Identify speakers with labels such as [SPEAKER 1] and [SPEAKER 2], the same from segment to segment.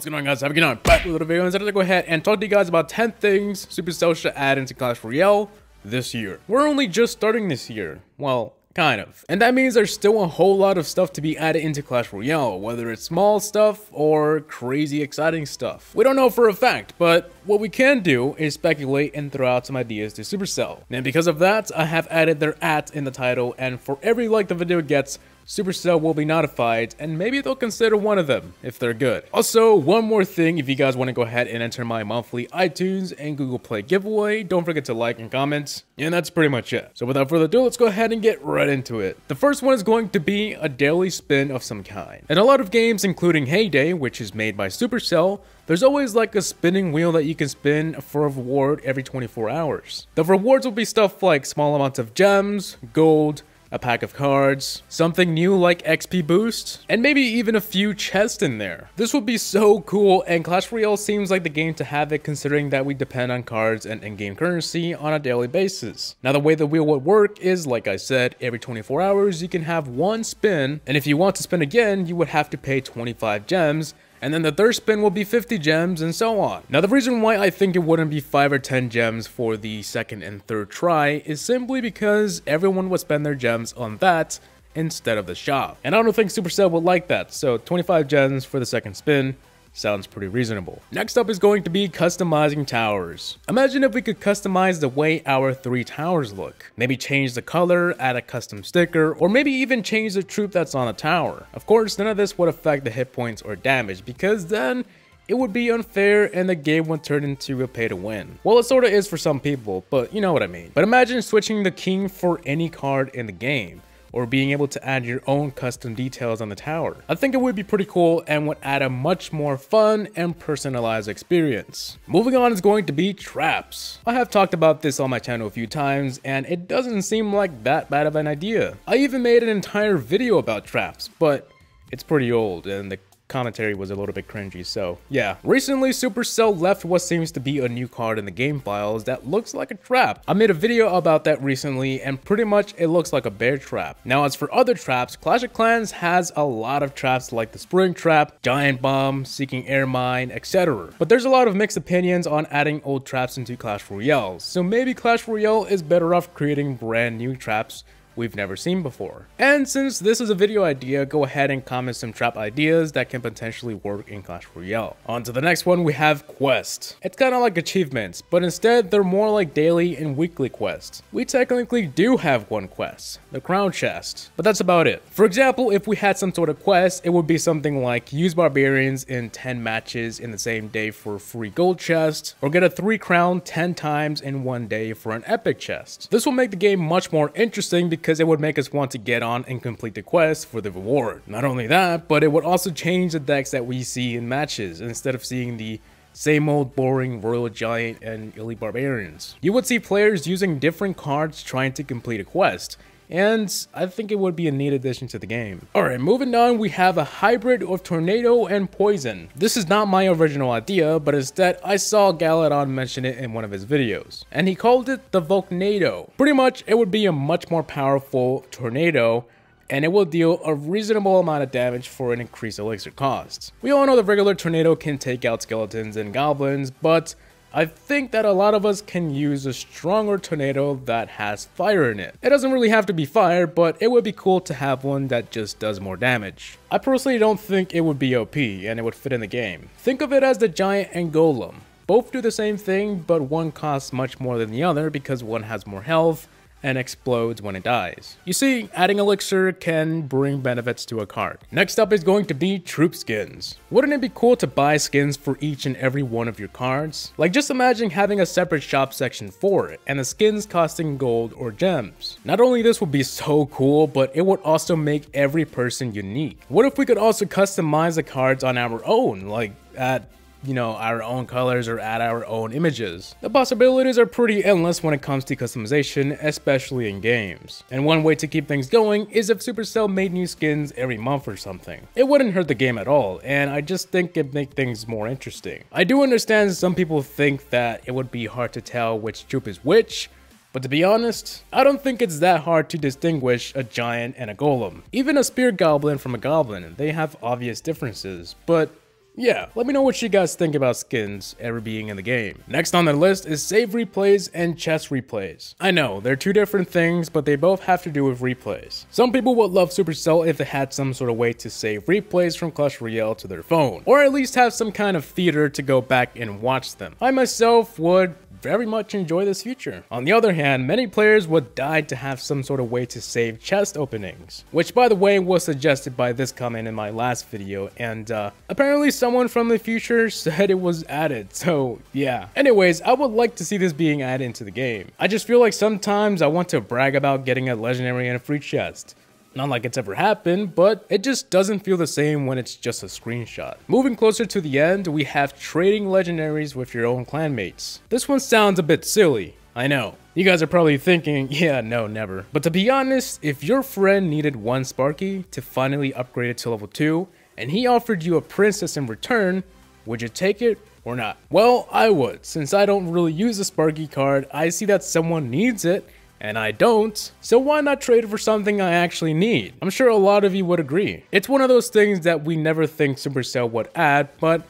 [SPEAKER 1] What's going on, guys? Have a good night. Back with a little video. I'm going to go ahead and talk to you guys about 10 things Supercell should add into Clash Royale this year. We're only just starting this year. Well, kind of. And that means there's still a whole lot of stuff to be added into Clash Royale, whether it's small stuff or crazy exciting stuff. We don't know for a fact, but what we can do is speculate and throw out some ideas to Supercell. And because of that, I have added their @ in the title, and for every like the video gets, Supercell will be notified, and maybe they'll consider one of them if they're good. Also, one more thing, if you guys want to go ahead and enter my monthly iTunes and Google Play giveaway, don't forget to like and comment, and that's pretty much it. So without further ado, let's go ahead and get right into it. The first one is going to be a daily spin of some kind. In a lot of games, including Heyday, which is made by Supercell, there's always like a spinning wheel that you can spin for a reward every 24 hours. The rewards will be stuff like small amounts of gems, gold, a pack of cards, something new like XP boost, and maybe even a few chests in there. This would be so cool, and Clash Royale seems like the game to have it, considering that we depend on cards and in-game currency on a daily basis. Now, the way the wheel would work is, like I said, every 24 hours you can have one spin, and if you want to spin again, you would have to pay 25 gems, and then the third spin will be 50 gems, and so on. Now, the reason why I think it wouldn't be 5 or 10 gems for the second and third try is simply because everyone would spend their gems on that instead of the shop. And I don't think Supercell would like that, so 25 gems for the second spin sounds pretty reasonable. Next up is going to be customizing towers. Imagine if we could customize the way our 3 towers look. Maybe change the color, add a custom sticker, or maybe even change the troop that's on a tower. Of course, none of this would affect the hit points or damage, because then it would be unfair and the game would turn into a pay to win. Well, it sorta is for some people, but you know what I mean. But imagine switching the king for any card in the game, or being able to add your own custom details on the tower. I think it would be pretty cool and would add a much more fun and personalized experience. Moving on is going to be traps. I have talked about this on my channel a few times, and it doesn't seem like that bad of an idea. I even made an entire video about traps, but it's pretty old and the commentary was a little bit cringy, so yeah. Recently, Supercell left what seems to be a new card in the game files that looks like a trap. I made a video about that recently, and pretty much it looks like a bear trap. Now, as for other traps, Clash of Clans has a lot of traps like the Spring Trap, Giant Bomb, Seeking Air Mine, etc. But there's a lot of mixed opinions on adding old traps into Clash Royale, so maybe Clash Royale is better off creating brand new traps we've never seen before. And since this is a video idea, go ahead and comment some trap ideas that can potentially work in Clash Royale. On to the next one, we have quests. It's kind of like achievements, but instead they're more like daily and weekly quests. We technically do have one quest, the crown chest, but that's about it. For example, if we had some sort of quest, it would be something like use barbarians in 10 matches in the same day for a free gold chest, or get a 3 crown 10 times in one day for an epic chest. This will make the game much more interesting because it would make us want to get on and complete the quest for the reward. Not only that, but it would also change the decks that we see in matches. Instead of seeing the same old boring Royal Giant and Elite Barbarians, you would see players using different cards trying to complete a quest. And I think it would be a neat addition to the game. Alright, moving on, we have a hybrid of Tornado and Poison. This is not my original idea, but instead I saw Galadon mention it in one of his videos, and he called it the Volcnado. Pretty much, it would be a much more powerful tornado, and it will deal a reasonable amount of damage for an increased elixir cost. We all know the regular tornado can take out skeletons and goblins, but I think that a lot of us can use a stronger tornado that has fire in it. It doesn't really have to be fire, but it would be cool to have one that just does more damage. I personally don't think it would be OP, and it would fit in the game. Think of it as the Giant and Golem. Both do the same thing, but one costs much more than the other because one has more health and explodes when it dies. You see, adding elixir can bring benefits to a card. Next up is going to be troop skins. Wouldn't it be cool to buy skins for each and every one of your cards? Like, just imagine having a separate shop section for it, and the skins costing gold or gems. Not only this would be so cool, but it would also make every person unique. What if we could also customize the cards on our own, like add our own colors or add our own images? The possibilities are pretty endless when it comes to customization, especially in games. And one way to keep things going is if Supercell made new skins every month or something. It wouldn't hurt the game at all, and I just think it'd make things more interesting. I do understand some people think that it would be hard to tell which troop is which, but to be honest, I don't think it's that hard to distinguish a giant and a golem. Even a spear goblin from a goblin, they have obvious differences, but Yeah, let me know what you guys think about skins ever being in the game. Next on the list is save replays and chest replays. I know, they're two different things, but they both have to do with replays. Some people would love Supercell if they had some sort of way to save replays from Clash Royale to their phone, or at least have some kind of theater to go back and watch them. I myself would very much enjoy this feature. On the other hand, many players would die to have some sort of way to save chest openings, which by the way was suggested by this comment in my last video, and apparently someone from the future said it was added, so yeah. Anyways, I would like to see this being added into the game. I just feel like sometimes I want to brag about getting a legendary and a free chest. Not like it's ever happened, but it just doesn't feel the same when it's just a screenshot. Moving closer to the end, we have trading legendaries with your own clanmates. This one sounds a bit silly, I know. You guys are probably thinking, yeah, no, never. But to be honest, if your friend needed one Sparky to finally upgrade it to level 2, and he offered you a princess in return, would you take it or not? Well, I would. Since I don't really use a Sparky card, I see that someone needs it, and I don't, so why not trade it for something I actually need? I'm sure a lot of you would agree. It's one of those things that we never think Supercell would add, but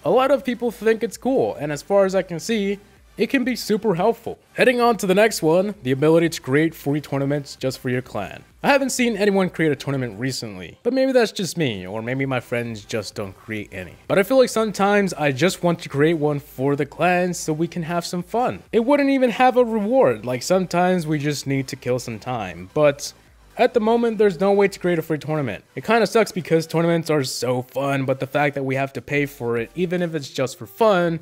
[SPEAKER 1] a lot of people think it's cool, and as far as I can see, it can be super helpful. Heading on to the next one, the ability to create free tournaments just for your clan. I haven't seen anyone create a tournament recently, but maybe that's just me, or maybe my friends just don't create any. But I feel like sometimes I just want to create one for the clan so we can have some fun. It wouldn't even have a reward, like sometimes we just need to kill some time, but at the moment, there's no way to create a free tournament. It kind of sucks because tournaments are so fun, but the fact that we have to pay for it, even if it's just for fun,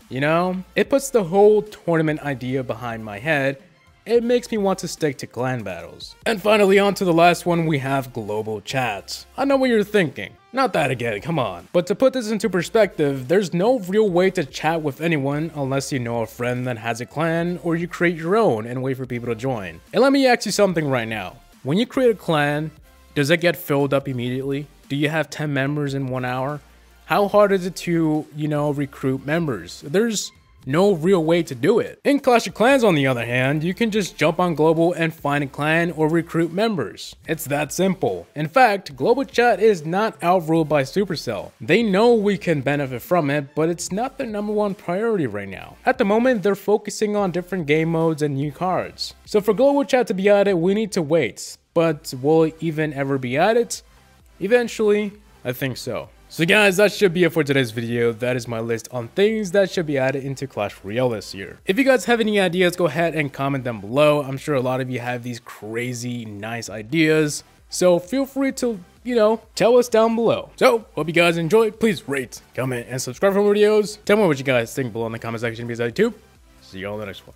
[SPEAKER 1] you know, it puts the whole tournament idea behind my head. It makes me want to stick to clan battles. And finally, on to the last one, we have global chats. I know what you're thinking. Not that again, come on. But to put this into perspective, there's no real way to chat with anyone unless you know a friend that has a clan, or you create your own and wait for people to join. And let me ask you something right now. When you create a clan, does it get filled up immediately? Do you have 10 members in 1 hour? How hard is it to, recruit members? There's no real way to do it. In Clash of Clans, on the other hand, you can just jump on global and find a clan or recruit members. It's that simple. In fact, global chat is not outruled by Supercell. They know we can benefit from it, but it's not their #1 priority right now. At the moment, they're focusing on different game modes and new cards. So for global chat to be added, we need to wait. But will it even ever be added? Eventually, I think so. So guys, that should be it for today's video. That is my list on things that should be added into Clash Royale this year. If you guys have any ideas, go ahead and comment them below. I'm sure a lot of you have these crazy nice ideas. So feel free to, tell us down below. So, hope you guys enjoyed. Please rate, comment, and subscribe for more videos. Tell me what you guys think below in the comment section because I do. See you all in the next one.